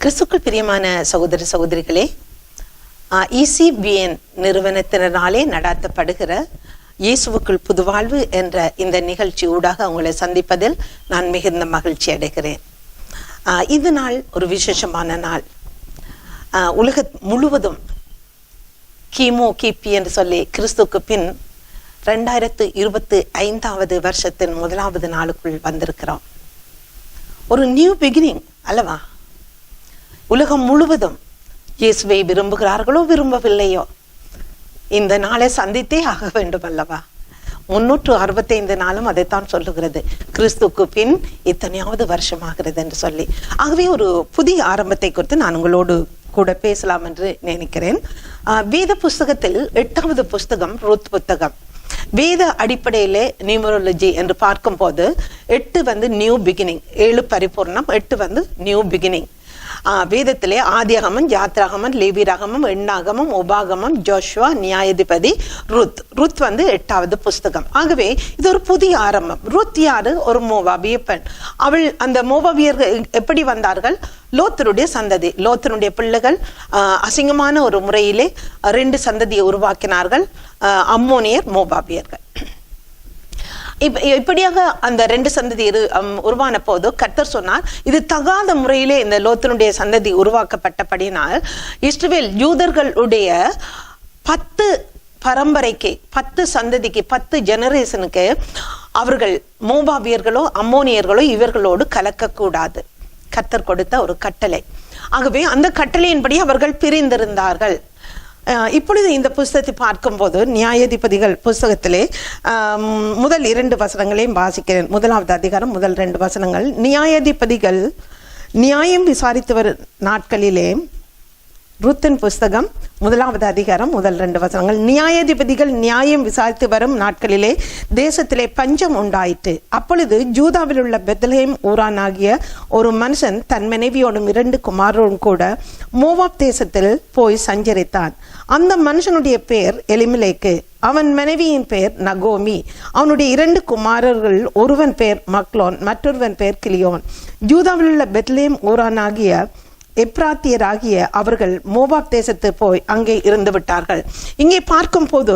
கிறிஸ்துக்குள் பிரியமான சகோதர சகோதரிகளே, ECBN நிறுவனத்தினராலே நடாத்தப்படுகிற இயேசுவுக்குள் புதுவாழ்வு என்ற இந்த நிகழ்ச்சி ஊடாக உங்களை சந்திப்பதில் நான் மிகுந்த மகிழ்ச்சி அடைகிறேன். இந்த நாள் ஒரு விசேஷமான நாள். உலக முழுவதும் கிபி என்று சொல்லி கிறிஸ்துக்கு பின் 2025 வருஷத்தின் முதலாவது நாளுக்குள் வந்திருக்கிறோம். ஒரு நியூ பிகினிங் அல்லவா? உலகம் முழுவதும் இயேசுவை விரும்புகிறார்களோ விரும்பவில்லையோ இந்த நாளை சந்தித்தே ஆக வேண்டும் அல்லவா? 365 நாளும் அதைத்தான் சொல்லுகிறது, கிறிஸ்துக்கு பின் இத்தனையாவது வருஷமாகிறது என்று சொல்லி. ஆகவே ஒரு புதிய ஆரம்பத்தை குறித்து நான் உங்களோடு கூட பேசலாம் என்று நினைக்கிறேன். வேத புஸ்தகத்தில் 8வது புஸ்தகம் ரூத் புத்தகம். வேத அடிப்படையிலே நியூமரோலஜி என்று பார்க்கும் போது 8 நியூ பிகினிங், 7 பரிபூர்ணம், 8 நியூ பிகினிங். வேதத்திலே ஆதியாகமம், யாத்ராகமம், லேவியராகமம், எண்ணாகமம், உபாகமம், ஜோஷுவா, நியாயாதிபதி, ருத் 8வது புஸ்தகம். ஆகவே இது ஒரு புதிய ஆரம்பம். ருத் யாரு? ஒரு மோவாபிய பெண். அவள் அந்த மோவாபியர்கள் எப்படி வந்தார்கள்? லோத்தருடைய சந்ததி. லோத்தருடைய பிள்ளைகள் அசிங்கமான ஒரு முறையிலே 2 சந்ததியை உருவாக்கினார்கள், அம்மோனியர், மோவாபியர்கள். இப்படியாக அந்த 2 சந்ததி உருவான போது கர்த்தர் சொன்னார், இது தகாத முறையிலே இந்த லோத்தனுடைய சந்ததி உருவாக்கப்பட்டபடினால் இஸ்ரவேல் யூதர்களுடைய 10 பரம்பரைக்கு, 10 சந்ததிக்கு, 10 ஜெனரேஷனுக்கு அவர்கள் மோவாபியர்களோ அம்மோனியர்களோ இவர்களோடு கலக்கக்கூடாது. கர்த்தர் கொடுத்த ஒரு கட்டளை. ஆகவே அந்த கட்டளையின்படி அவர்கள் பிரிந்திருந்தார்கள். இப்பொழுது இந்த புஸ்தகத்தை பார்க்கும்போது நியாயாதிபதிகள் புஸ்தகத்திலே முதல் 2 வசனங்களையும் வாசிக்கிறேன். 1வது அதிகாரம் முதல் 2 வசனங்கள். நியாயாதிபதிகள் நியாயம் விசாரித்து வரும் நாட்களிலே, ருத்தின் புஸ்தகம் 1வது அதிகாரம் முதல் 2 வசனங்கள். நியாயாதிபதிகள் நியாயம் விசாரித்து வரும் நாட்களிலே தேசத்திலே பஞ்சம் உண்டாயிற்று. அப்பொழுது ஜூதாவில் உள்ள பெத்லெஹேம் ஊரானாகிய ஒரு மனுஷன் தன் மனைவியோடும் 2 குமாரோடும் கூட மோவாப் தேசத்தில் போய் சஞ்சரித்தான். அந்த மனுஷனுடைய பேர் எலிமெலேக்கு, அவன் மனைவியின் பேர் நகோமி. அவனுடைய 2 குமாரர்கள், ஒருவன் பேர் மக்லோன், மற்றொருவன் பேர் கிலியோன். ஜூதாவில் உள்ள பெத்லெஹேம் ஊரானாகிய எப்ராத்தியராகிய அவர்கள் மோவாப் தேசத்து போய் அங்கே இருந்து விட்டார்கள். இங்கே பார்க்கும் போது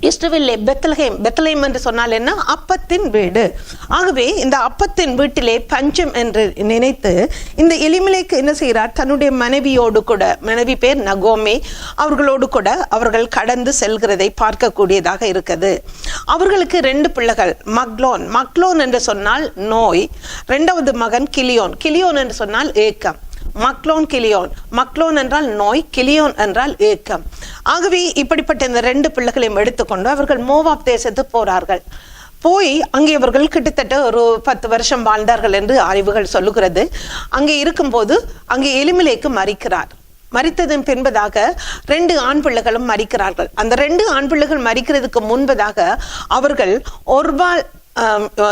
இஸ்ரவேலிலே பெத்லெஹேம் என்று சொன்னால் என்ன? அப்பத்தின் வீடு. ஆகவே இந்த அப்பத்தின் வீட்டிலே பஞ்சம் என்று நினைத்து இந்த எலிமெலேக்கு என்ன செய்கிறார்? தன்னுடைய மனைவியோடு கூட, மனைவி பேர் நகோமி, அவர்களோடு கூட அவர்கள் கடந்து செல்கிறதை பார்க்கக்கூடியதாக இருக்குது. அவர்களுக்கு 2 பிள்ளைகள். மக்லோன் என்று சொன்னால் நோய், 2வது மகன் கிலியோன் என்று சொன்னால் ஏக்கம். மக்லோன் என்றால் நோய், கிலியோன் என்றால் ஏக்கம். ஆகவே இப்படிப்பட்ட இந்த 2 பிள்ளைகளையும் எடுத்துக்கொண்டு அவர்கள் மோவாப் தேசத்துக்கு போறார்கள். போய் அங்கே அவர்கள் கிட்டத்தட்ட ஒரு 10 வருஷம் வாழ்ந்தார்கள் என்று அறிவுகள் சொல்லுகிறது. அங்கே இருக்கும்போது அங்கே எலிமெலேக்கு மரிக்கிறார். மரித்ததன் பின்பதாக 2 ஆண் பிள்ளைகளும் மரிக்கிறார்கள். அந்த 2 ஆண் பிள்ளைகள் மரிக்கிறதுக்கு முன்பதாக அவர்கள் ஒர்பால்,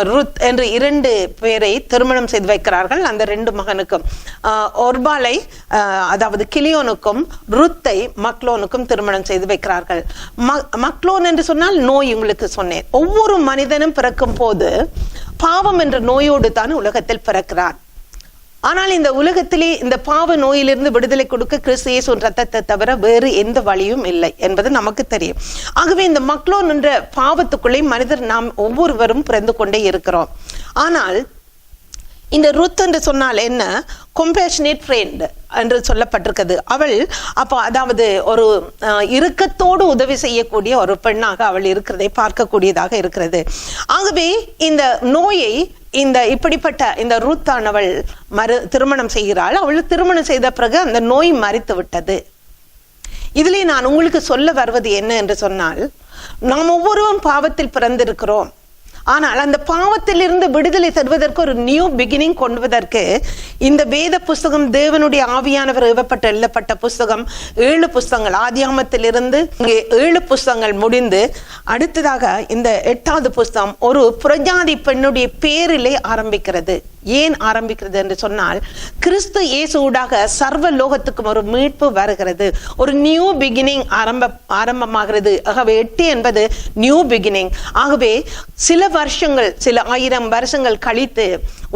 ருத் என்று 2 பேரை திருமணம் செய்து வைக்கிறார்கள். அந்த 2 மகனுக்கும், ஒர்பாலை அதாவது கிலியோனுக்கும், ருத்தை மக்லோனுக்கும் திருமணம் செய்து வைக்கிறார்கள். மக்லோன் என்று சொன்னால் நோய். உங்களுக்கு சொன்னேன், ஒவ்வொரு மனிதனும் பிறக்கும் போது பாவம் என்ற நோயோடு தான் உலகத்தில் பிறக்கிறார். ஆனால் இந்த உலகத்திலே இந்த பாவ நோயிலிருந்து விடுதலை கொடுக்க கிறிஸ்து இயேசுவின் ரத்தத்தை தவிர வேறு எந்த வழியும் இல்லை என்பது நமக்கு தெரியும். ஆகவே இந்த மக்லோன் என்ற பாவத்துக்குள்ளே மனிதர் நாம் ஒவ்வொருவரும் பிறந்து கொண்டே இருக்கிறோம். ஆனால் இந்த ருத் என்று சொன்னால் என்ன? கம்பேஷனேட் ஃப்ரெண்ட் என்று சொல்லப்பட்டிருக்கிறது. அவள் அப்போ அதாவது ஒரு இறுக்கத்தோடு உதவி செய்யக்கூடிய ஒரு பெண்ணாக அவள் இருக்கிறதை பார்க்கக்கூடியதாக இருக்கிறது. ஆகவே இந்த நோயை இப்படிப்பட்ட இந்த ரூத்தானவள் திருமணம் செய்கிறாள். அவள் திருமணம் செய்த பிறகு அந்த நோய் மரித்து விட்டது. இதிலே நான் உங்களுக்கு சொல்ல வருவது என்ன என்று சொன்னால், நாம் ஒவ்வொருவரும் பாவத்தில் பிறந்திருக்கிறோம். ஆனால் அந்த பாவத்திலிருந்து விடுதலை தருவதற்கு, ஒரு நியூ பிகினிங் கொண்டுவதற்கு இந்த வேத புஸ்தகம் தேவனுடைய ஆவியானவர் ஏவப்பட்ட எழுதப்பட்ட புஸ்தகம். 7 புஸ்தகங்கள், ஆதியாகமத்திலிருந்து இங்கே 7 புஸ்தகங்கள் முடிந்து அடுத்ததாக இந்த 8வது புஸ்தகம் ஒரு புறஜாதி பெண்ணுடைய பேரிலே ஆரம்பிக்கிறது. ஏன் ஆரம்பிக்கிறது என்று சொன்னால், கிறிஸ்து இயேசுவாக சர்வ லோகத்துக்கும் ஒரு மீட்பு வருகிறது, ஒரு நியூ பிகினிங் ஆரம்பமாகிறது. ஆகவே 8 என்பது நியூ பிகினிங். ஆகவே சில வருஷங்கள், சில 1000 வருஷங்கள் கழித்து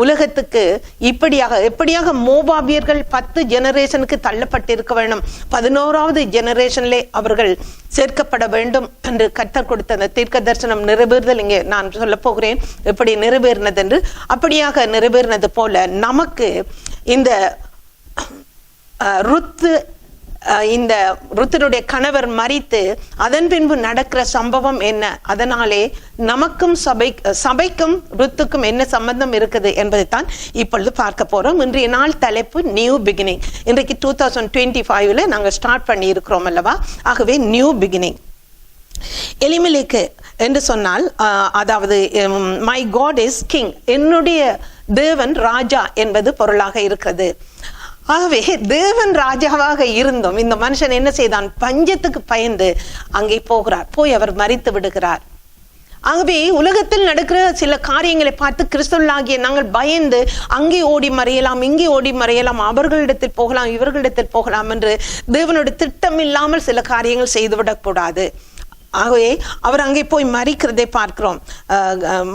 உலகத்துக்கு எப்படியாக மோவாபியர்கள் 10 ஜெனரேஷனுக்கு தள்ளப்பட்டிருக்க வேண்டும், 11வது ஜெனரேஷன்லே அவர்கள் சேர்க்கப்பட வேண்டும் என்று கர்த்தர் கொடுத்த அந்த தீர்க்க தரிசனம் நிறைவேறுதல் இங்கே நான் சொல்ல போகிறேன் எப்படி நிறைவேறினது என்று. அப்படியாக நிறைவேறினது போல நமக்கு இந்த ருத்தினுடைய கணவர் மரித்து அதன் பின்பு நடக்கிற சம்பவம் என்ன, அதனாலே நமக்கும் சபைக்கும் ருத்துக்கும் என்ன சம்பந்தம் இருக்குது என்பதைத்தான் இப்பொழுது பார்க்க போறோம். இன்றைய நாள் தலைப்பு நியூ பிகினிங். இன்றைக்கு 2025 நாங்கள் ஸ்டார்ட் பண்ணி இருக்கிறோம் அல்லவா. ஆகவே நியூ பிகினிங். எலிமெலேக்கு என்று சொன்னால் அதாவது மை காட் இஸ் கிங், என்னுடைய தேவன் ராஜா என்பது பொருளாக இருக்கிறது. ஆகவே தேவன் ராஜாவாக இருந்தும் இந்த மனுஷன் என்ன செய்தான், பஞ்சத்துக்கு பயந்து அங்கே போகிறார், போய் அவர் மரித்து விடுகிறார். ஆகவே உலகத்தில் நடக்கிற சில காரியங்களை பார்த்து கிறிஸ்தவர்களாகிய நாங்கள் பயந்து அங்கே ஓடி மறையலாம், இங்கே ஓடி மறையலாம், அவர்களிடத்தில் போகலாம், இவர்களிடத்தில் போகலாம் என்று தேவனுடைய திட்டம் இல்லாமல் சில காரியங்கள் செய்துவிடக் கூடாது. ஆகவே அவர் அங்கே போய் மரிக்கிறதை பார்க்கிறோம்.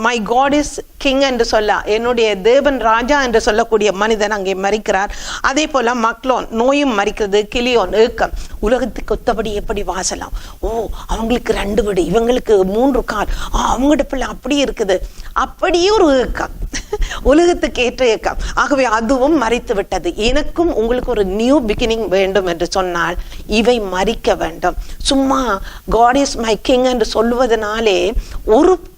மை காட் இஸ் கிங் என்று சொல்ல, என்னுடைய தேவன் ராஜா என்று சொல்லக்கூடிய மனிதன் அங்கே மரிக்கிறார். அதே போல மக்லோன் நோயும் மரிக்கிறது, கிளியோன் ஏக்கம், உலகத்துக்கு ஒத்தபடி எப்படி வாசலாம், அவங்களுக்கு 2 வீடு, இவங்களுக்கு 3 கார், அவங்களோட பிள்ளை அப்படி இருக்குது, அப்படியே ஒரு ஏக்கம், உலகத்துக்கு ஏற்ற ஏக்கம். ஆகவே அதுவும் மரித்து விட்டது. எனக்கும் உங்களுக்கு ஒரு நியூ பிகினிங் வேண்டும் என்று சொன்னால் இவை மரிக்க வேண்டும். சும்மா காட் இஸ் மை கிங் என்று சொல்லுவதனாலே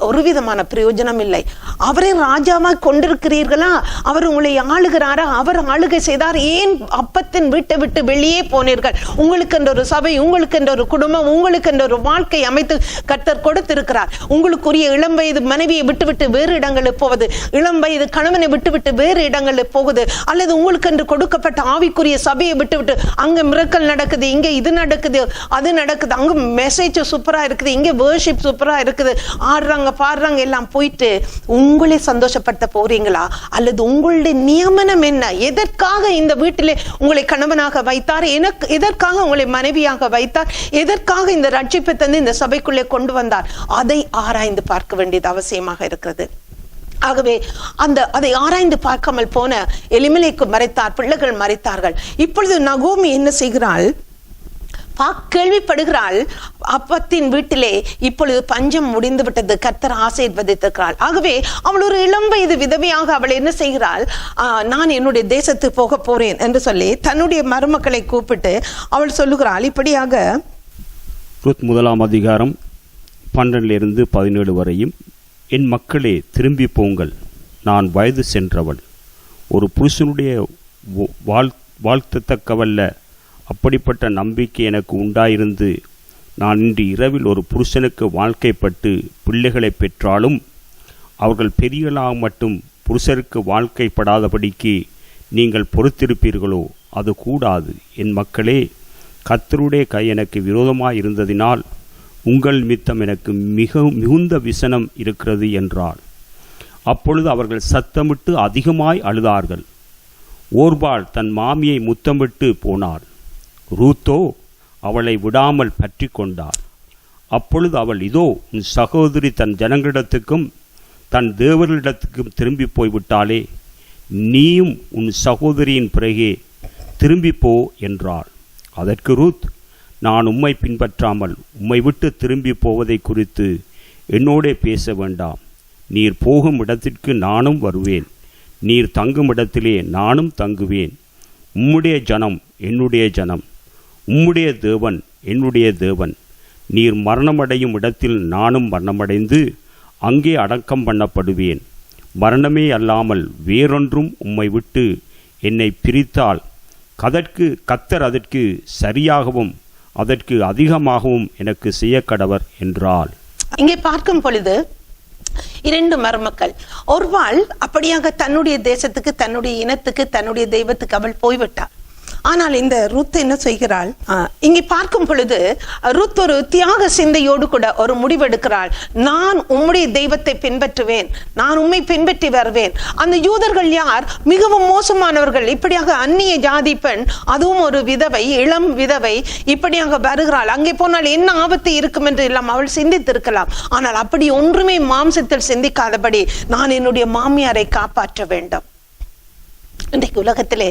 ஒரு விதமான பிரயோஜனம் இல்லை. அவரை ராஜாவாக கொண்டிருக்கிறீர்களா, அவர் உங்களை ஆளுகிறாரா, அவர் ஆளுகை செய்தார், ஏன் அப்பத்தின் வீட்டை விட்டு வெளியே போனீர்கள்? உங்களுக்கு என்ற ஒரு சபை, உங்களுக்கு என்ற ஒரு குடும்பம், உங்களுக்கு என்ற ஒரு வாழ்க்கை அமைத்து கர்த்தர் கொடுத்திருக்கிறார். உங்களுக்குரிய இளம் வயது மனைவியை விட்டுவிட்டு வேறு இடங்களுக்கு போவது, இளம் வயது கணவனை விட்டுவிட்டு வேறு இடங்களுக்கு போகுது, அல்லது உங்களுக்கு என்று கொடுக்கப்பட்ட ஆவிக்குரிய சபையை விட்டுவிட்டு அங்க மிரக்கல் நடக்குது, இங்க இது நடக்குது, அது நடக்குது, அங்க மெசேஜ் சூப்பரா இருக்குது, இங்க வர்ஷிப் சூப்பரா இருக்குது, ஆடுறாங்க பாடுறாங்க எல்லாம் போயிட்டு உங்களை சந்தோஷப்படுத்த போறீங்களா? அல்லது உங்களுடைய நியமனம் என்ன? எதற்காக இந்த வீட்டிலே உங்களை கணவனாக வைத்தார், எதற்காக உங்களை மனைவியாக வைத்தார், எதற்காக இந்த ரட்சிப்பை தந்து இந்த சபைக்குள்ளே கொண்டு வந்தார், அதை ஆராய்ந்து பார்க்க வேண்டியது அவசியமாக இருக்கிறது. ஆகவே அதை ஆராய்ந்து பார்க்காமல் போன எலிமெலேக்கு மறைத்தார், பிள்ளைகள் மறைத்தார்கள். இப்பொழுது நகோமி என்ன செய்கிறாள், கேள்விப்படுகிறாள், அப்பத்தின் வீட்டிலே இப்பொழுது பஞ்சம் முடிந்து விட்டது, கர்த்தர் ஆசீர்வதித்திருக்கிறாள். ஆகவே அவள் ஒரு இளம் வயது விதவையாக அவள் என்ன செய்கிறாள், நான் என்னுடைய தேசத்துக்கு போக போறேன் என்று சொல்லி தன்னுடைய மருமக்களை கூப்பிட்டு அவள் சொல்லுகிறாள் இப்படியாக. ருத் 1ஆம் அதிகாரம் 12 17 வரையும். என் மக்களே திரும்பி போங்கள், நான் வயது சென்றவள், ஒரு புருஷனுடைய வாழ்த்தத்தக்கவல்ல, அப்படிப்பட்ட நம்பிக்கை எனக்கு உண்டாயிருந்து நான் இன்று இரவில் ஒரு புருஷனுக்கு வாழ்க்கைப்பட்டு பிள்ளைகளை பெற்றாலும் அவர்கள் பெரியலாக மட்டும் புருஷருக்கு வாழ்க்கைப்படாதபடிக்கு நீங்கள் பொறுத்திருப்பீர்களோ? அது கூடாது. என் மக்களே, கர்த்தருடைய கை எனக்கு விரோதமாய் இருந்ததினால் உங்கள் நிமித்தம் எனக்கு மிகுந்த விசனம் இருக்கிறது என்றார். அப்பொழுது அவர்கள் சத்தமிட்டு அதிகமாய் அழுதார்கள். ஓர்பாள் தன் மாமியை முத்தமிட்டு போனாள். ரூத்தோ அவளை விடாமல் பற்றி கொண்டாள். அப்பொழுது அவள், இதோ உன் சகோதரி தன் ஜனங்களிடத்துக்கும் தன் தேவர்களிடத்துக்கும் திரும்பி போய்விட்டாளே, நீயும் உன் சகோதரியின் பிறகே திரும்பிப்போ என்றாள். அதற்கு ரூத், நான் உம்மை பின்பற்றாமல் உம்மை விட்டு திரும்பி போவதை குறித்து என்னோடே பேச வேண்டாம். நீர் போகும் இடத்திற்கு நானும் வருவேன், நீர் தங்கும் இடத்திலே நானும் தங்குவேன். உம்முடைய ஜனம் என்னுடைய ஜனம், உம்முடைய தேவன் என்னுடைய தேவன். நீர் மரணமடையும் இடத்தில் நானும் மரணமடைந்து அங்கே அடக்கம் பண்ணப்படுவேன். மரணமே அல்லாமல் வேறொன்றும் உம்மை விட்டு என்னை பிரித்தால் கர்த்தர் அதற்கு சரியாகவும் அதற்கு அதிகமாகவும் எனக்கு செய்ய கடவர் என்றாள். இங்கே பார்க்கும் பொழுது 2 மருமக்கள். ஒருவாள் அப்படியாக தன்னுடைய தேசத்துக்கு, தன்னுடைய இனத்துக்கு, தன்னுடைய தெய்வத்துக்கு அவள் போய்விட்டாள். ஆனால் இந்த ரூத் என்ன செய்கிறாள்? இங்கே பார்க்கும் பொழுது ரூத் ஒரு தியாக சிந்தையோடு கூட ஒரு முடிவெடுக்கிறாள். நான் உம்முடைய தெய்வத்தை பின்பற்றுவேன், நான் உம்மை பின்பற்றி வருவேன். அந்த யூதர்கள் யார்? மிகவும் மோசமானவர்கள். இப்படியாக அந்நிய ஜாதி பெண், அதுவும் ஒரு விதவை, இளம் விதவை, இப்படியாக வருகிறாள். அங்கே போனால் என்ன ஆபத்து இருக்கும் என்று எல்லாம் அவள் சிந்தித்திருக்கலாம். ஆனால் அப்படி ஒன்றுமே மாம்சத்தில் சிந்திக்காதபடி நான் என்னுடைய மாமியாரை காப்பாற்ற வேண்டும். இன்றைக்கு உலகத்திலே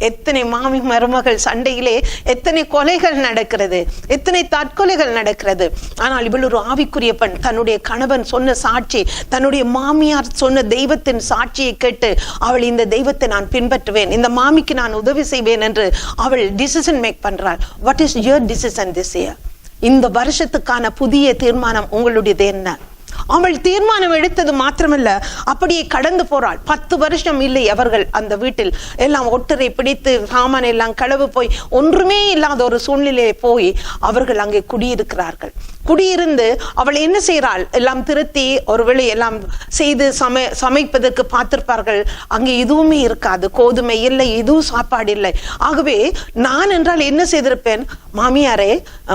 எத்தனை மாமி மருமகள் சண்டையிலே எத்தனை கொலைகள் நடக்கிறது, எத்தனை தற்கொலைகள் நடக்கிறது. ஆனால் இவள் ஒரு ஆவிக்குரிய பெண். தன்னுடைய கணவன் சொன்ன சாட்சி, தன்னுடைய மாமியார் சொன்ன தெய்வத்தின் சாட்சியை கேட்டு அவள் இந்த தெய்வத்தை நான் பின்பற்றுவேன், இந்த மாமிக்கு நான் உதவி செய்வேன் என்று அவள் டிசிஷன் மேக் பண்றாள். What is your decision this year? இந்த வருஷத்துக்கான புதிய தீர்மானம் உங்களுடையது என்ன? அவள் தீர்மானம் எடுத்தது மாத்திரமல்ல, அப்படியே கடந்து போறாள். 10 வருஷம் இல்லை அவர்கள் அந்த வீட்டில் எல்லாம் ஒட்டரை பிடித்து சாமான் எல்லாம் களவு போய் ஒன்றுமே இல்லாத ஒரு சூழ்நிலையை போய் அவர்கள் அங்கே குடியிருக்கிறார்கள். குடியிருந்து அவள் என்ன செய்கிறாள்? எல்லாம் திருத்தி ஒருவேளை எல்லாம் செய்து சமைப்பதற்கு பார்த்திருப்பார்கள். அங்கே எதுவுமே இருக்காது, கோதுமை இல்லை, எதுவும் சாப்பாடு இல்லை. ஆகவே நான் என்றால் என்ன செய்திருப்பேன்? மாமியாரே,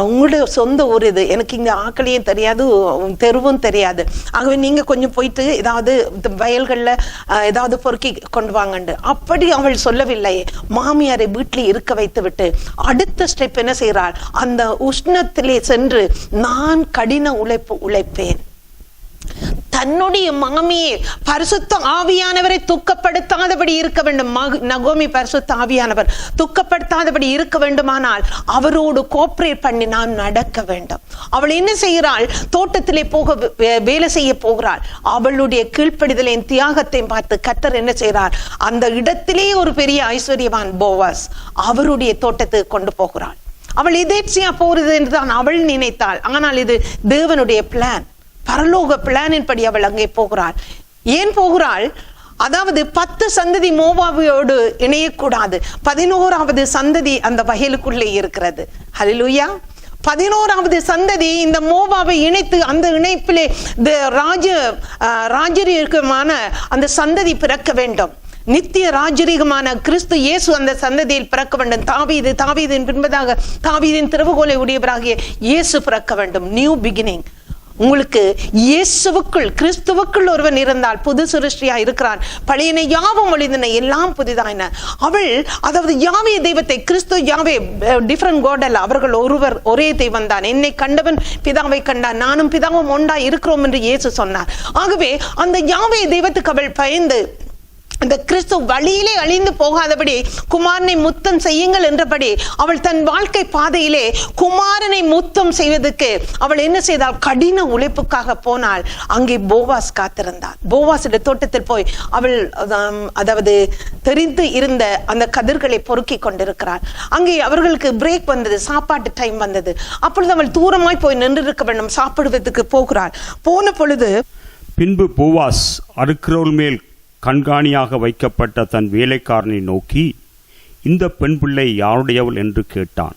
உங்களுடைய சொந்த ஊர் இது, எனக்கு இங்க ஆக்களையும் தெரியாது, தெருவும் தெரியாது, ஆகவே நீங்க கொஞ்சம் போயிட்டு ஏதாவது வயல்கள்ல ஏதாவது பொறுக்கி கொண்டு வாங்கண்டு. அப்படி அவள் சொல்லவில்லை. மாமியாரை வீட்டில் இருக்க வைத்து விட்டு அடுத்த ஸ்டெப் என்ன செய்கிறாள்? அந்த உஷ்ணத்திலே சென்று நான் கடின உழைப்பேன். தன்னுடைய மாமியை பரிசுத்த ஆவியானவரை துக்கப்படுத்தாதபடி இருக்க வேண்டும். நகோமி பரிசுத்த ஆவியானவர் துக்கப்படுத்தாதபடி இருக்க வேண்டுமானால் அவரோடு கோஆபரேட் பண்ணி நான் நடக்க வேண்டும். அவள் என்ன செய்கிறாள்? தோட்டத்திலே போக வேலை செய்ய போகிறாள். அவளுடைய கீழ்ப்படிதலையும் தியாகத்தையும் பார்த்து கர்த்தர் என்ன செய்கிறார்? அந்த இடத்திலே ஒரு பெரிய ஐஸ்வர்யவான் போவாஸ் அவருடைய தோட்டத்துக்கு கொண்டு போகிறாள். அவள் எதேச்சியா போறது என்றுதான் அவள் நினைத்தாள். ஆனால் இது தேவனுடைய பிளான், பரலோக பிளானின் படி அவள் அங்கே போகிறாள். ஏன் போகிறாள்? அதாவது 10 சந்ததி மோவாபியோடு இணையக்கூடாது. 11வது சந்ததி அந்த வயலுக்குள்ளே இருக்கிறது. ஹல்லேலூயா. 11வது சந்ததி இந்த மோவாபை இணைத்து அந்த இணைப்பிலே ராஜரீகமான அந்த சந்ததி பிறக்க வேண்டும். நித்திய ராஜரீகமான கிறிஸ்து இயேசு அந்த சந்ததியில் பிறக்க வேண்டும். தாவீதின் பின்பதாக தாவீதின் திறவுகோலை உடையவராகிய இயேசு பிறக்க வேண்டும். New beginning. உங்களுக்கு இயேசுவுக்குள் கிறிஸ்துவுக்குள் ஒருவன் இருந்தால் புது சிருஷ்டியா இருக்கிறான். பழையன யாவும் ஒழிந்தன, எல்லாம் புதிதாயின. அவள் அதாவது யாவே தெய்வத்தை, கிறிஸ்து யாவே டிஃபரண்ட் காட் அல்ல, அவர்கள் ஒருவர் ஒரே தெய்வம் தான். என்னை கண்டவன் பிதாவை கண்டான், நானும் பிதாவும் ஒன்றா இருக்கிறோம் என்று இயேசு சொன்னார். ஆகவே அந்த யாவே தெய்வத்துக்கு அவள் பயந்து அந்த கிறிஸ்து வழியிலே அழிந்து போகாதபடி குமாரனை முத்தம் செய்யுங்கள் என்றபடி அவள் தன் வாழ்க்கை பாதையிலே குமாரனை முத்தம் செய்வதற்கு அவள் என்ன செய்தாள்? கடின உழைப்புக்காக போனாள். அங்கே போவாஸ் காத்திருந்தார். போவாசுடைய தோட்டத்தில் போய் அவள் அதாவது தெரிந்து இருந்த அந்த கதிர்களை பொறுக்கி கொண்டிருக்கிறாள். அங்கே அவர்களுக்கு பிரேக் வந்தது, சாப்பாட்டு டைம் வந்தது. அப்பொழுது அவள் தூரமாய் போய் நின்றிருக்க வேண்டும், சாப்பிடுவதற்கு போகிறாள். போன பொழுது பின்பு போவாஸ் அறுக்கிறவள் மேல் கண்காணியாக வைக்கப்பட்ட தன் வேலைக்காரனை நோக்கி, இந்த பெண் பிள்ளை யாருடையவள் என்று கேட்டான்.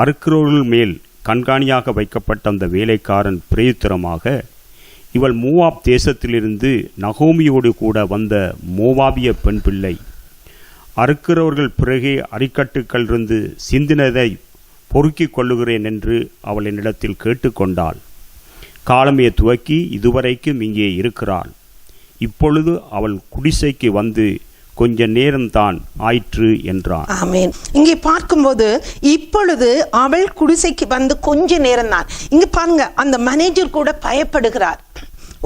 அறுக்கிறவர்கள் மேல் கண்காணியாக வைக்கப்பட்ட அந்த வேலைக்காரன் பிரயுத்தரமாக, இவள் மோவாப் தேசத்திலிருந்து நகோமியோடு கூட வந்த மோவாபிய பெண் பிள்ளை. அறுக்கிறவர்கள் பிறகே அரிக்கட்டுக்களிலிருந்து சிந்தினதை பொறுக்கிக் கொள்ளுகிறேன் என்று அவள் என்னிடத்தில் கேட்டுக்கொண்டாள். காலமே துவக்கி இதுவரைக்கும் இங்கே இருக்கிறாள். இப்பொழுது அவள் குடிசைக்கு வந்து கொஞ்ச நேரம்தான் ஆயிற்று என்றான். ஆமென். இங்கே பார்க்கும்போது இப்பொழுது அவள் குடிசைக்கு வந்து கொஞ்ச நேரம் தான். இங்க பாருங்க, அந்த மேனேஜர் கூட பயப்படுகிறார்.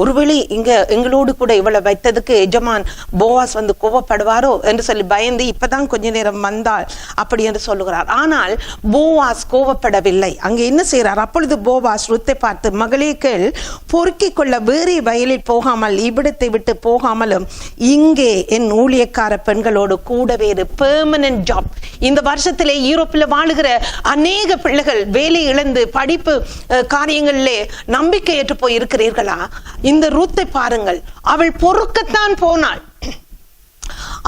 ஒருவேளை இங்க எங்களோடு கூட இவளை வைத்ததுக்கு எஜமான் போவாஸ் வந்து கோவப்படுவாரோ என்று சொல்லி பயந்து இப்பதான் கொஞ்ச நேரம் வந்தாள் அப்படி என்று சொல்லுகிறார். ஆனால் போவாஸ் கோவப்படவில்லை. அங்கே என்ன செய்யறார்? அப்பொழுது போவாஸ் ருத்தை பார்த்து, மகளே கேள், பொறுக்கிக் கொள்ள வேறே வயலில் போகாமல் இவ்விடத்தை விட்டு போகாமலும் இங்கே என் ஊழியக்கார பெண்களோடு கூடவே பெர்மனன்ட் ஜாப். இந்த வருஷத்திலே யூரோப்பில் வாழுகிற அநேக பிள்ளைகள் வேலை இழந்து படிப்பு காரியங்களிலே நம்பிக்கையற்று போய் இருக்கிறீர்களா? இந்த ரூத்தை பாருங்கள், அவள் பொறுக்கத்தான் போனாள்.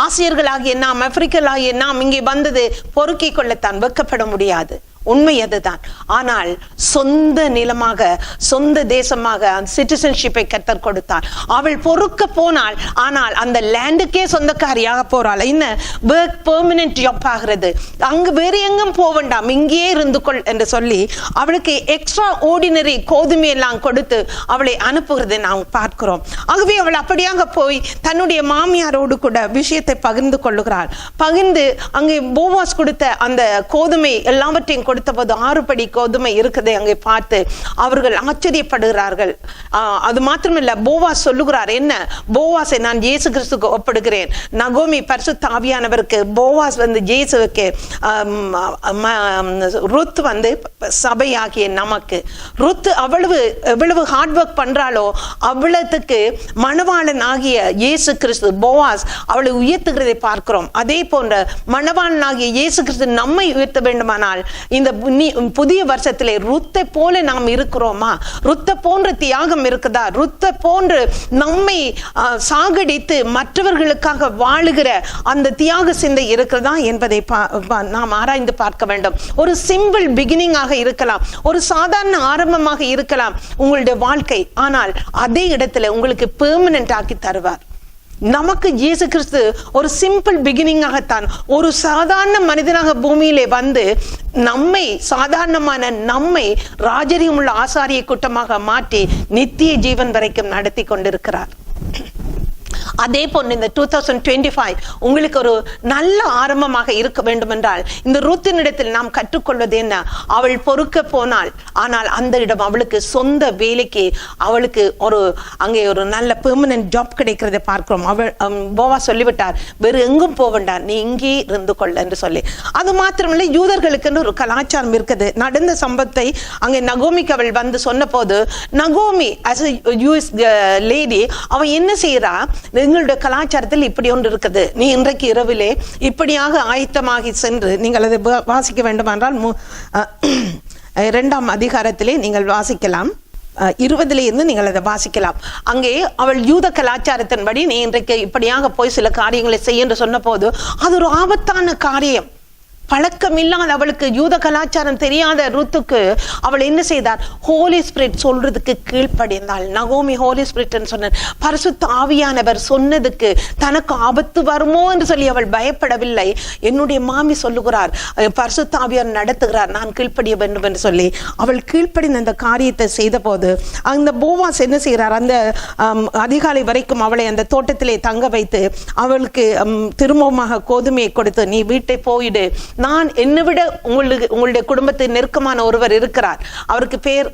ஆசியர்களாகிய நாம், ஆப்பிரிக்கலாகிய நாம் இங்கே வந்தது பொறுக்கிக் கொள்ளத்தான், வெக்கப்பட முடியாது. உண்மை அதுதான். ஆனால் சொந்த நிலமாக, சொந்த தேசமாக சிட்டிசன்ஷிப்பை கர்த்தர் கொடுத்தார். அவள் பொறுக்க போனாள், ஆனால் அந்த லேண்டுக்கே சொந்தக்காரியாக போறாள். என்ன ஒர்க் பெர்மனன்ட் ஜாப் ஆகிறது, அங்கு வேறு எங்கும் போக வேண்டாம், இங்கேயே இருந்து கொள் என்று சொல்லி அவளுக்கு எக்ஸ்ட்ரா ஆர்டினரி கோதுமை எல்லாம் கொடுத்து அவளை அனுப்புகிறதை நாம் பார்க்கிறோம். ஆகவே அவள் அப்படியாக போய் தன்னுடைய மாமியாரோடு கூட விஷயத்தை பகிர்ந்து கொள்ளுகிறாள். பகிர்ந்து அங்கே போவாஸ் கொடுத்த அந்த கோதுமை எல்லாவற்றையும் கொடுத்த போது 6 படி கோதுமை இருக்குதை அங்கே பார்த்து அவர்கள் ஆச்சரியப்படுகிறார்கள். அது மாத்திரமல்ல, போவாஸ் சொல்லுகிறார், என்ன போவாஸை நான் இயேசு கிறிஸ்துக்கு ஒப்பிடுகிறேன். நகோமி பரிசுத்த ஆவியானவருக்கு, போவாஸ் வந்து இயேசுவுக்கு, ருத் வந்து சபையாகிய நமக்கு. ருத் எவ்வளவு ஹார்ட் ஒர்க் பண்றாளோ அவ்வளவுக்கு மணவாளன் ஆகிய இயேசு கிறிஸ்து போவாஸ் அவளை உயர்த்துகிறதை பார்க்கிறோம். அதே போன்ற மணவாளன் ஆகிய இயேசு கிறிஸ்து நம்மை உயர்த்த வேண்டுமானால் இந்த புதிய வருஷத்திலே ருத்தை போல நாம் இருக்கிறோமா? ருத்தை போன்ற தியாகம் இருக்குதா? ருத்தை போன்று நம்மை சாகடித்து மற்றவர்களுக்காக வாழுகிற அந்த தியாக சிந்தை இருக்கிறதா என்பதை நாம் ஆராய்ந்து பார்க்க வேண்டும். ஒரு சிம்பிள் பிகினிங்காக இருக்கலாம், ஒரு சாதாரண ஆரம்பமாக இருக்கலாம் உங்களுடைய வாழ்க்கை. ஆனால் அதே இடத்துல உங்களுக்கு பெர்மனன்ட் ஆக்கி தருவார். நமக்கு இயேசு கிறிஸ்து ஒரு சிம்பிள் பிகினிங்காகத்தான், ஒரு சாதாரண மனிதனாக பூமியிலே வந்து நம்மை, சாதாரணமான நம்மை ராஜரிகம் உள்ள ஆசாரிய கூட்டமாக மாற்றி நித்திய ஜீவன் வரைக்கும் நடத்தி கொண்டிருக்கிறார். அதே போன்று இந்த 2025 உங்களுக்கு ஒரு நல்ல ஆரம்பமாக இருக்க வேண்டும் என்றால் இந்த ரூத்தினிடத்தில் நாம் கற்றுக்கொள்வது என்ன? அவள் பொறுக்க போனாள், ஆனால் அந்த இடம் அவளுக்கு சொந்த வேலைக்கு, அவளுக்கு அங்கே ஒரு நல்ல பெர்மனன்ட் ஜாப் கிடைக்கிறதை பார்க்கிறோம். அவள் போவாஸ் சொல்லிவிட்டார், வேறு எங்கும் போக வேண்டாம், நீ இங்கே இருந்து கொள்ள என்று சொல்லி. அது மாத்திரமில்லை, யூதர்களுக்குன்னு ஒரு கலாச்சாரம் இருக்குது. நடந்த சம்பவத்தை அங்கே நகோமிக்கு அவள் வந்து சொன்ன போது, நகோமி as a US lady அவன் என்ன செய்யறா, எங்களுடைய கலாச்சாரத்தில் இப்படி ஒன்று இருக்குது, நீ இன்றைக்கு இரவிலே இப்படியாக ஆயத்தமாகி சென்று, நீங்கள் அதை வாசிக்க வேண்டுமென்றால் 2ஆம் அதிகாரத்திலே நீங்கள் வாசிக்கலாம், 20 இருந்து நீங்கள் அதை வாசிக்கலாம். அங்கே அவள் யூத கலாச்சாரத்தின்படி நீ இன்றைக்கு இப்படியாக போய் சில காரியங்களை செய்ய என்று சொன்ன போது அது ஒரு ஆபத்தான காரியம். பழக்கம் இல்லாத அவளுக்கு, யூத கலாச்சாரம் தெரியாத ரூத்துக்கு அவள் என்ன செய்தார்? ஹோலி ஸ்பிரிட் சொல்றதுக்கு கீழ்ப்படிந்தாள். நகோமி ஹோலி ஸ்பிரிட் சொன்ன பரிசுத்த ஆவியானவர் சொன்னதுக்கு தனக்கு ஆபத்து வருமோ என்று சொல்லி அவள் பயப்படவில்லை. என்னுடைய மாமி சொல்லுகிறார், பரிசுத்த ஆவியார் நடத்துகிறார், நான் கீழ்ப்படிய வேண்டும் என்று சொல்லி அவள் கீழ்ப்படிந்த அந்த காரியத்தை செய்த போது அந்த போவாஸ் என்ன செய்கிறார்? அந்த அதிகாலை வரைக்கும் அவளை அந்த தோட்டத்திலே தங்க வைத்து அவளுக்கு திரும்பமாக கோதுமையை கொடுத்து, நீ வீட்டை போயிடு, நான் என்னை விட உங்களுடைய குடும்பத்தில் நெருக்கமான ஒருவர் இருக்கிறார், அவருக்கு பேர்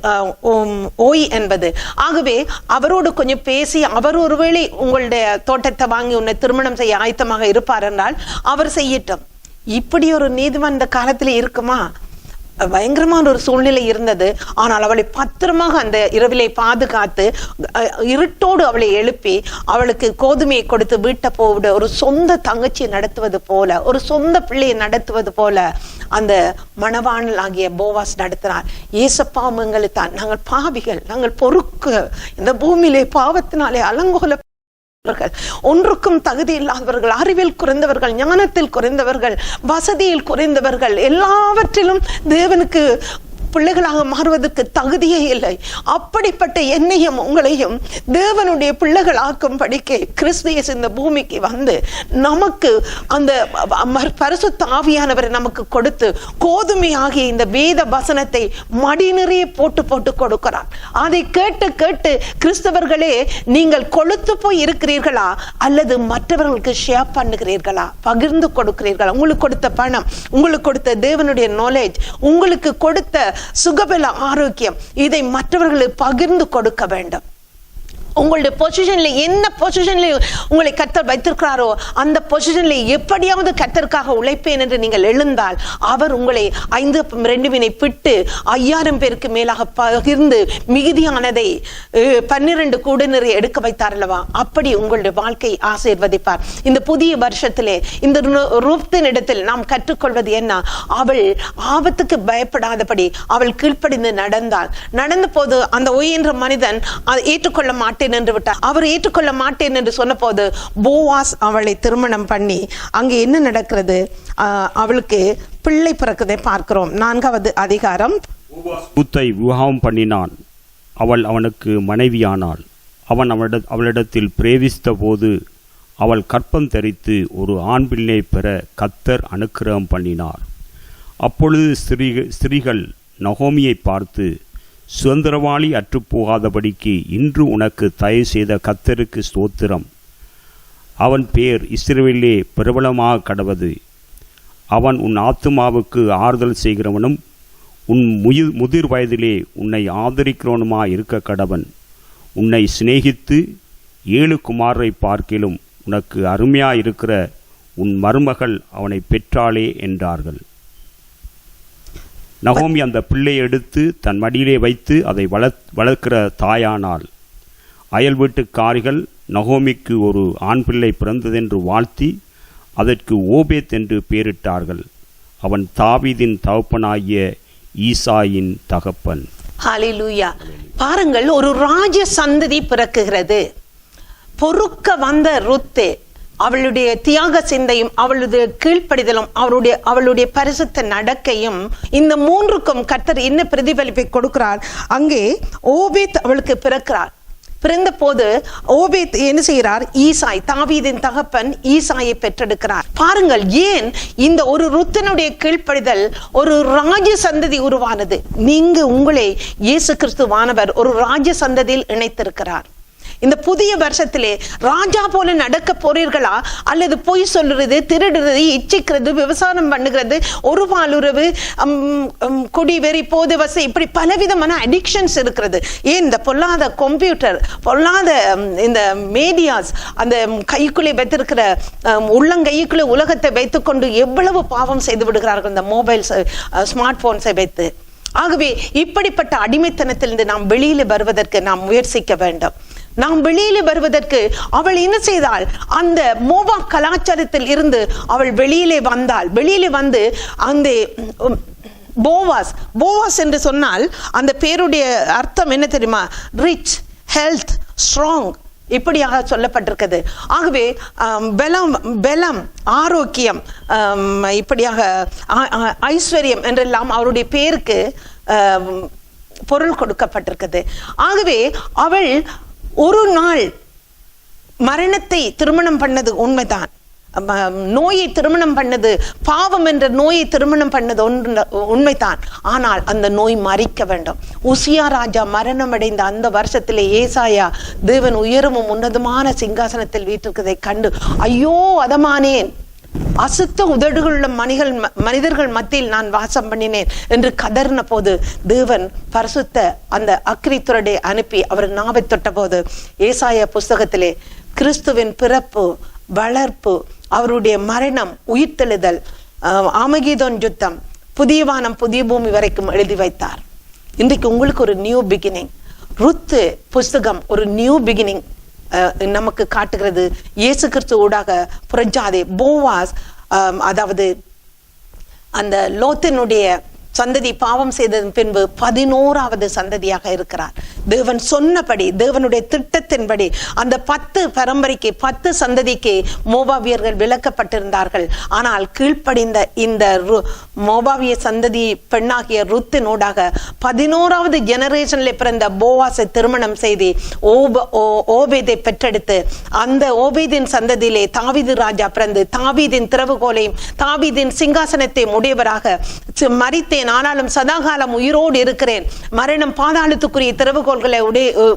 ஓய் என்பது. ஆகவே அவரோடு கொஞ்சம் பேசி, அவர் ஒருவேளை உங்களுடைய தோட்டத்தை வாங்கி உன்னை திருமணம் செய்ய ஆயத்தமாக இருப்பார் என்றால் அவர் செய்யட்டும். இப்படி ஒரு நீதிமன்ற காலத்தில் இருக்குமா? பயங்கரமான ஒரு சூழ்நிலை இருந்தது. ஆனால் அவளை பத்திரமாக அந்த இரவிலை பாதுகாத்து இருட்டோடு அவளை எழுப்பி அவளுக்கு கோதுமையை கொடுத்து வீட்டை போவிட, ஒரு சொந்த தங்கச்சியை நடத்துவது போல, ஒரு சொந்த பிள்ளையை நடத்துவது போல அந்த மணவாளன் ஆகிய போவாஸ் நடத்தினார். ஏசப்பாவும் எங்களை தான், நாங்கள் பாவிகள், நாங்கள் பொறுக்க இந்த பூமியிலே பாவத்தினாலே அலங்கோல ஒன்றுக்கும் தகுதி இல்லாதவர்கள், அறிவில் குறைந்தவர்கள், ஞானத்தில் குறைந்தவர்கள், வசதியில் குறைந்தவர்கள், எல்லாவற்றிலும் தேவனுக்கு பிள்ளைகளாக மாறுவதற்கு தகுதியே இல்லை. அப்படிப்பட்ட என்னையும் உங்களையும் தேவனுடைய பிள்ளைகள் ஆக்கும் படிக்க கிறிஸ்து இயேசு இந்த பூமிக்கு வந்து நமக்கு அந்த பரிசுத்த ஆவியானவரை நமக்கு கொடுத்து கோதுமை ஆகிய இந்த வேத வசனத்தை மடி நிறைய போட்டு போட்டு கொடுக்கிறார். அதை கேட்டு கேட்டு கிறிஸ்தவர்களே, நீங்கள் கொழுத்து போய் இருக்கிறீர்களா அல்லது மற்றவர்களுக்கு ஷேர் பண்ணுகிறீர்களா, பகிர்ந்து கொடுக்கிறீர்களா? உங்களுக்கு கொடுத்த பணம், உங்களுக்கு கொடுத்த தேவனுடைய நாலேஜ், உங்களுக்கு கொடுத்த சுகபல ஆரோக்கியம், இதை மற்றவர்களுக்கு பகிர்ந்து கொடுக்க வேண்டும். உங்களுடைய பொசிஷன்ல, என்ன பொசிஷன்ல உங்களை கர்த்தர் வைத்திருக்கிறாரோ அந்த பொசிஷன்ல எப்படியாவது கர்த்தருக்காக உழைப்பேன் என்று நீங்கள் எழுந்தால் அவர் உங்களை 5 அப்பம் 2 மீனை பிட்டு 5000 பேருக்கு மேலாக பகிர்ந்து மிகுதியானதை 12 கூடு நிறைய எடுக்க வைத்தார் அல்லவா? அப்படி உங்களுடைய வாழ்க்கை ஆசீர்வதிப்பார். இந்த புதிய வருஷத்திலே இந்த ரூத்தின் இடத்தில் நாம் கற்றுக்கொள்வது என்ன? அவள் ஆபத்துக்கு பயப்படாதபடி அவள் கீழ்ப்படிந்து நடந்தாள். நடந்த போது அந்த ஒய் என்ற மனிதன் அதை ஏற்றுக்கொள்ள மாட்டேன் மாட்டேன் என்று விட்டார். அவர் ஏற்றுக்கொள்ள மாட்டேன் என்று சொன்ன போது போவாஸ் அவளை திருமணம் பண்ணி அங்கே என்ன நடக்கிறது, அவளுக்கு பிள்ளை பிறக்கதை பார்க்கிறோம். 4வது அதிகாரம். ரூத்தை விவாகம் பண்ணினான், அவள் அவனுக்கு மனைவியானாள். அவன் அவளிடத்தில் பிரவேசித்த போது அவள் கற்பம் தரித்து ஒரு ஆண் பிள்ளை பெற கர்த்தர் அனுக்கிரகம் பண்ணினார். அப்பொழுது ஸ்திரீகள் நகோமியை பார்த்து, சுதந்திரவாளி அற்றுப்போகாதபடிக்கு இன்று உனக்கு தயவு செய்த கர்த்தருக்கு ஸ்தோத்திரம். அவன் பேர் இஸ்ரவேலிலே பிரபலமாக கடவது. அவன் உன் ஆத்துமாவுக்கு ஆறுதல் செய்கிறவனும் உன் முதிர் வயதிலே உன்னை ஆதரிக்கிறவனுமா இருக்க கடவன். உன்னை சிநேகித்து 7 குமாரரை பார்க்கிலும் உனக்கு அருமையாயிருக்கிற உன் மருமகள் அவனை பெற்றாளே என்றார்கள். நகோமி அந்த பிள்ளையை எடுத்து தன் மடியிலே வைத்து அதை வளர்க்கிற தாயானாள். அயல் வீட்டுக்காரிகள் நகோமிக்கு ஒரு ஆண் பிள்ளை பிறந்ததென்று வாழ்த்தி அதற்கு ஓபேத் என்று பெயரிட்டார்கள். அவன் தாவீதின் தகப்பனாகிய ஈசாயின் தகப்பன். ஹல்லேலூயா. பாருங்கள், ஒரு ராஜ சந்ததி பிறக்குகிறது. பொறுக்க வந்த ருத்து அவளுடைய தியாக சிந்தையும் அவளுடைய கீழ்ப்படிதலும் அவளுடைய பரிசுத்த நடக்கையும், இந்த 3க்கும் கர்த்தர் என்ன பிரதிபலிப்பை கொடுக்கிறார். அங்கே ஓபேத் அவளுக்கு பிறக்கிறார். பிறந்த போது ஓபேத் என்ன செய்கிறார், ஈசாய் தாவீதின் தகப்பன் ஈசாயை பெற்றெடுக்கிறார். பாருங்கள், ஏன் இந்த ஒரு ருத்தினுடைய கீழ்ப்படிதல் ஒரு ராஜ சந்ததி உருவானது. நீங்க உங்களை இயேசு கிறிஸ்துவானவர் ஒரு ராஜ சந்ததியில் இணைத்திருக்கிறார். இந்த புதிய வருஷத்திலே ராஜா போல நடக்க போறீர்களா, அல்லது பொய் சொல்றது, திருடுறது, இச்சிக்கிறது, விவசாயம் பண்ணுகிறது, ஒரு பாலுறவு, குடி வெறி, போதை வசை, இப்படி பலவிதமான அடிக்ஷன்ஸ் இருக்கிறது. ஏன் இந்த பொல்லாத கம்ப்யூட்டர், பொல்லாத இந்த மீடியாஸ், அந்த கைக்குள்ளே வைத்திருக்கிற உள்ளங்கைக்குள்ளே உலகத்தை வைத்துக்கொண்டு எவ்வளவு பாவம் செய்து விடுகிறார்கள் இந்த மொபைல்ஸ், ஸ்மார்ட் போன்ஸை வைத்து. ஆகவே இப்படிப்பட்ட அடிமைத்தனத்திலிருந்து நாம் வெளியில வருவதற்கு நாம் முயற்சிக்க வேண்டும். நாம் வெளியில வருவதற்கு அவள் என்ன செய்தாள், அந்த மோவா கலாச்சாரத்தில் இருந்து அவள் வெளியிலே வந்தாள். வெளியிலே வந்து அந்த போவாஸ் என்று சொன்னால் அந்த பேருடைய அர்த்தம் என்ன தெரியுமா, ரிச், ஹெல்த், ஸ்ட்ராங், இப்படியாக சொல்லப்பட்டிருக்கிறது. ஆகவே பலம், ஆரோக்கியம், இப்படியாக ஐஸ்வர்யம் என்றெல்லாம் அவருடைய பேருக்கு பொருள் கொடுக்கப்பட்டிருக்கிறது. ஆகவே அவள் ஒரு நாள் மரணத்தை திருமணம் பண்ணது உண்மைதான், நோயை திருமணம் பண்ணது, பாவம் என்ற நோயை திருமணம் பண்ணது உண்மைதான். ஆனால் அந்த நோய் மறிக்க வேண்டும். உசியா ராஜா மரணம் அடைந்த அந்த வருஷத்திலே ஏசாயா தேவன் உயரமும் உன்னதமான சிங்காசனத்தில் வீட்டிருக்கதை கண்டு, ஐயோ அதமானேன், அசுத்த உதடுகளுள்ள மனிதர்கள் மத்தியில் நான் வாசம் பண்ணினேன் என்று கதறின போது தேவன் பரிசுத்த அந்த அக்கினித்துறடை அனுப்பி அவர் நாவை தொட்ட போது ஏசாயா புஸ்தகத்திலே கிறிஸ்துவின் பிறப்பு, வளர்ப்பு, அவருடைய மரணம், உயிர்த்தெழுதல், ஆமகீதோன் யுத்தம், புதிய வானம் புதிய பூமி வரைக்கும் எழுதி வைத்தார். இன்றைக்கு உங்களுக்கு ஒரு நியூ பிகினிங். ருத்து புஸ்தகம் ஒரு நியூ பிகினிங் நமக்கு காட்டுகிறது. இயேசு கிறிஸ்து ஊடாக புறஜாதி போவாஸ், அதாவது அந்த லோத்தினுடைய சந்ததி பாவம் செய்ததன் பின்பு 11வது சந்ததியாக இருக்கிறார். தேவன் சொன்னபடி, தேவனுடைய திட்டத்தின்படி அந்த 10 பரம்பரைக்கு 10 சந்ததிக்கு மோபாவியர்கள் விலக்கப்பட்டிருந்தார்கள். ஆனால் கீழ்ப்படிந்த இந்த மோபாவிய சந்ததி பெண்ணாகிய ருத்தினூடாக 11வது ஜெனரேஷன்ல பிறந்த போவாசை திருமணம் செய்து ஓபேதை பெற்றெடுத்து அந்த ஓபேதின் சந்ததியிலே தாவீது ராஜா பிறந்து தாவீதின் திறவுகோலையும் தாவீதின் சிங்காசனத்தை உடையவராக மரித்தேன், ஆனாலும் சதாகாலம் உயிரோடு இருக்கிறேன், மரணம் பாதாளத்துக்குரிய திறவுகோள்களை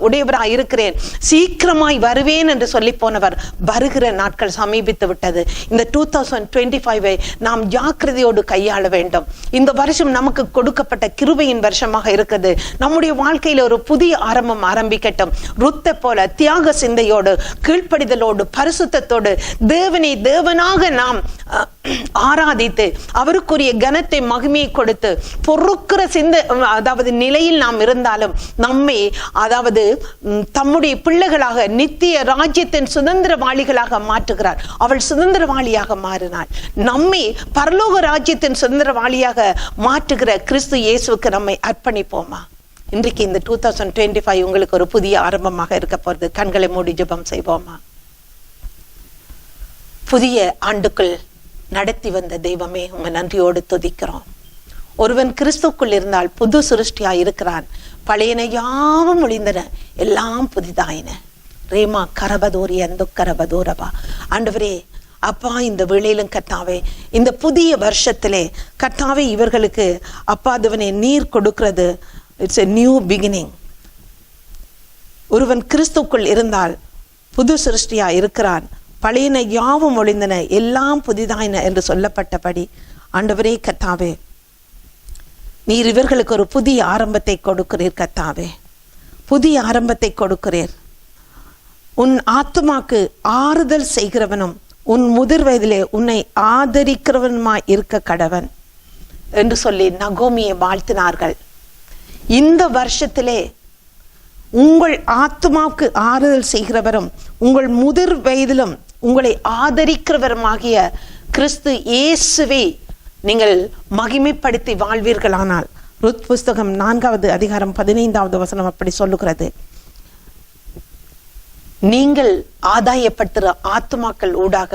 உடையவராக இருக்கிறேன், சீக்கிரமாய் வருவேன் என்று சொல்லி போனவர் வருகிற நாட்கள் சமீபித்து விட்டது. இந்த 2025 நாம் ஜாக்கிரதையோடு கையாள வேண்டும். இந்த வருஷம் நமக்கு கொடுக்கப்பட்ட கிருபையின் வருஷமாக இருக்கிறது. நம்முடைய வாழ்க்கையில ஒரு புதிய ஆரம்பம் ஆரம்பிக்கட்டும். ருத்தை போல தியாக சிந்தையோடு, கீழ்ப்படிதலோடு, பரிசுத்தத்தோடு தேவனை தேவனாக நாம் ஆராதித்து அவருக்குரிய கனத்தை மகிமையை கொடுத்து பொறுக்கிற அதாவது நிலையில் நாம் இருந்தாலும் நம்மை, அதாவது தம்முடைய பிள்ளைகளாக நித்திய ராஜ்யத்தின் சுதந்திரவாளிகளாக மாற்றுகிறார். அவள் சுதந்திரவாளியாக மாறினாள். நம்மை பரலோக ராஜ்யத்தின் சுதந்திரவாளியாக மாற்றுகிற கிறிஸ்து இயேசுவுக்கு நம்மை அர்ப்பணிப்போமா? இன்றைக்கு இந்த 2025 உங்களுக்கு ஒரு புதிய ஆரம்பமாக இருக்க போறது. கண்களை மூடி ஜெபம் செய்வோமா? புதிய ஆண்டுக்குள் நடத்தி வந்த தெய்வமே, உங்க நன்றியோடு துதிக்கிறோம். ஒருவன் கிறிஸ்துக்குள் இருந்தால் புது சிருஷ்டியா இருக்கிறான். பழையன யாவும் ஒழிந்தன, எல்லாம் புதிதாயின. ரேமா கரபதோரி அந்த கரபதோரபா. ஆண்டவரே அப்பா, இந்த வேளையிலும் கர்த்தாவே, இந்த புதிய வருஷத்திலே கர்த்தாவே இவர்களுக்கு அப்பா அதுவனே நீர் கொடுக்கிறது. It's a new beginning. ஒருவன் கிறிஸ்துக்குள் இருந்தால் புது சிருஷ்டியா இருக்கிறான். பழையன யாவும் ஒழிந்தன, எல்லாம் புதிதாயின என்று சொல்லப்பட்டபடி ஆண்டவரே கர்த்தாவே, நீர் இவர்களுக்கு ஒரு புதிய ஆரம்பத்தை கொடுக்கிறீர். கர்த்தாவே, புதிய ஆரம்பத்தை கொடுக்கிறீர். உன் ஆத்துமாக்கு ஆறுதல் செய்கிறவனும் உன் முதிர் வயதிலே உன்னை ஆதரிக்கிறவனுமாய் இருக்க கடவன் என்று சொல்லி நகோமியை வாழ்த்தினார்கள். இந்த வருஷத்திலே உங்கள் ஆத்துமாவுக்கு ஆறுதல் செய்கிறவரும் உங்கள் முதிர் வயதிலும் உங்களை ஆதரிக்கிறவருமாகிய கிறிஸ்து இயேசுவை நீங்கள் மகிமைப்படுத்தி வாழ்வீர்களானால், ருத் புஸ்தகம் 4வது அதிகாரம் 15வது வசனம் அப்படி சொல்லுகிறது. நீங்கள் ஆதாயப்படுத்துகிற ஆத்துமாக்கள் ஊடாக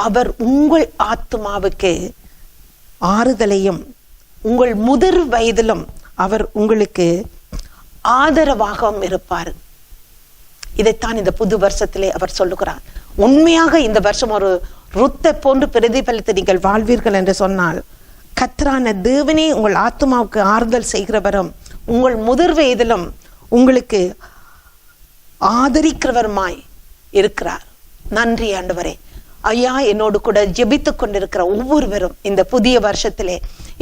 அவர் உங்கள் ஆத்துமாவுக்கு ஆறுதலையும் உங்கள் முதிர் வயதிலும் அவர் உங்களுக்கு ஆதரவாகவும் இருப்பார். இதைத்தான் இந்த புது வருஷத்திலே அவர் சொல்லுகிறார். உண்மையாக இந்த வருஷம் ஒரு ருத்தை போன்று பிரதிபலித்து நீங்கள் வாழ்வீர்கள் என்று சொன்னால், கர்த்தரான தேவனே உங்கள் ஆத்துமாவுக்கு ஆறுதல் செய்கிறவரும் உங்கள் முதிர் வயதிலும் உங்களுக்கு ஆதரிக்கிறவருமாய் இருக்கிறார். நன்றி ஆண்டவரே. ஐயா, என்னோடு கூட ஜெபித்து கொண்டிருக்கிற ஒவ்வொருவரும் இந்த புதிய வருஷத்திலே,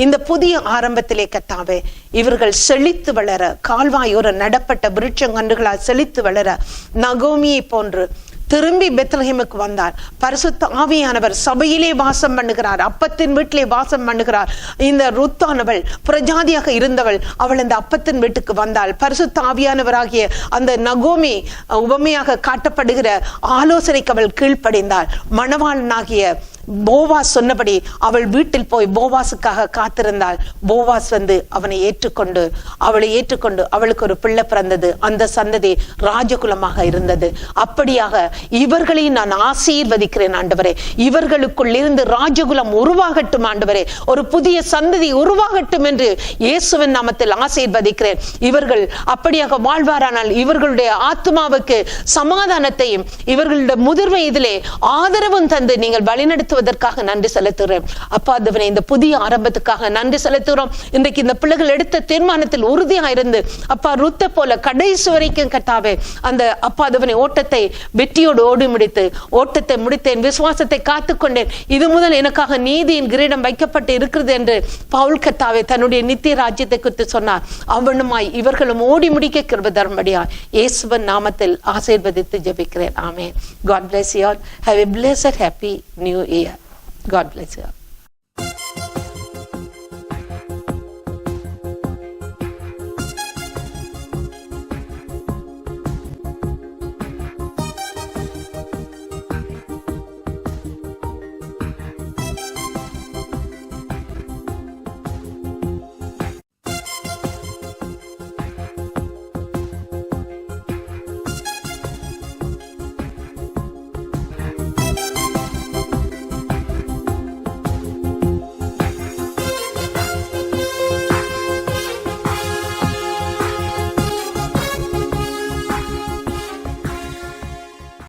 இந்த புதிய ஆரம்பத்திலே கர்த்தாவே, இவர்கள் செழித்து வளர, கால்வாயோர நடப்பட்ட விருட்சங்கன்றுகளால் செழித்து வளர, நகோமியை போன்று திரும்பி பெத்லஹேமுக்கு வந்தார். பரிசுத்த ஆவியானவர் சபையிலே வாசம் பண்ணுகிறார், அப்பத்தின் வீட்டிலே வாசம் பண்ணுகிறார். இந்த ருத்தானவள் பிரஜாதியாக இருந்தவள், அவள் அந்த அப்பத்தின் வீட்டுக்கு வந்தாள். பரிசுத்த ஆவியானவராகிய அந்த நகோமி உவமையாக காட்டப்படுகிற ஆலோசனைக்கு அவள் கீழ்ப்படிந்தாள். மணவாளனாகிய போவாஸ் சொன்னபடி அவள் வீட்டில் போய் போவாஸுக்காக காத்திருந்தாள். போவாஸ் வந்து அவனை ஏற்றுக்கொண்டு அவளுக்கு ஒரு பிள்ளை பிறந்தது. அந்த சந்ததி ராஜகுலமாக இருந்தது. அப்படியாக இவர்களை நான் ஆசீர்வதிக்கிறேன் ஆண்டவரே. இவர்களுக்குள் இருந்து ராஜகுலம் உருவாகட்டும் ஆண்டவரே. ஒரு புதிய சந்ததி உருவாகட்டும் என்று இயேசுவின் நாமத்தில் ஆசீர்வதிக்கிறேன். இவர்கள் அப்படியாக வாழ்வாரானால் இவர்களுடைய ஆத்மாவுக்கு சமாதானத்தையும் இவர்களுடைய முதிர் வயதிலே ஆதரவும் தந்து நீங்கள் வழிநடத்துவதற்காக நன்றி செலுத்துகிறேன். அப்பா தேவனே, இந்த புதிய ஆரம்பத்துக்காக நன்றி செலுத்துகிறோம். இன்றைக்கு இந்த பிள்ளைகள் எடுத்த தீர்மானத்தில் உறுதியா இருந்து அப்பா ருத்தை போல கடைசி வரைக்கும் கர்த்தாவே அந்த அப்பா தேவனே ஓட்டத்தை வெற்றியோடு ஓடி முடித்து ஓட்டத்தை முடித்தேன், விசுவாசத்தை காத்துக்கொண்டேன், இது முதல் எனக்காக நீதியின் கிரீடம் வைக்கப்பட்டு இருக்கிறது என்று பவுல் கர்த்தாவே தன்னுடைய நித்திய ராஜ்யத்தை குறித்து சொன்னார். அவனுமாய் இவர்களும் ஓடி முடிக்க கிருபை தரும்படியா இயேசுவின் நாமத்தில் ஆசீர்வதித்து ஜெபிக்கிறேன். ஆமென். God bless you all. Have a blessed happy new year. God bless you all.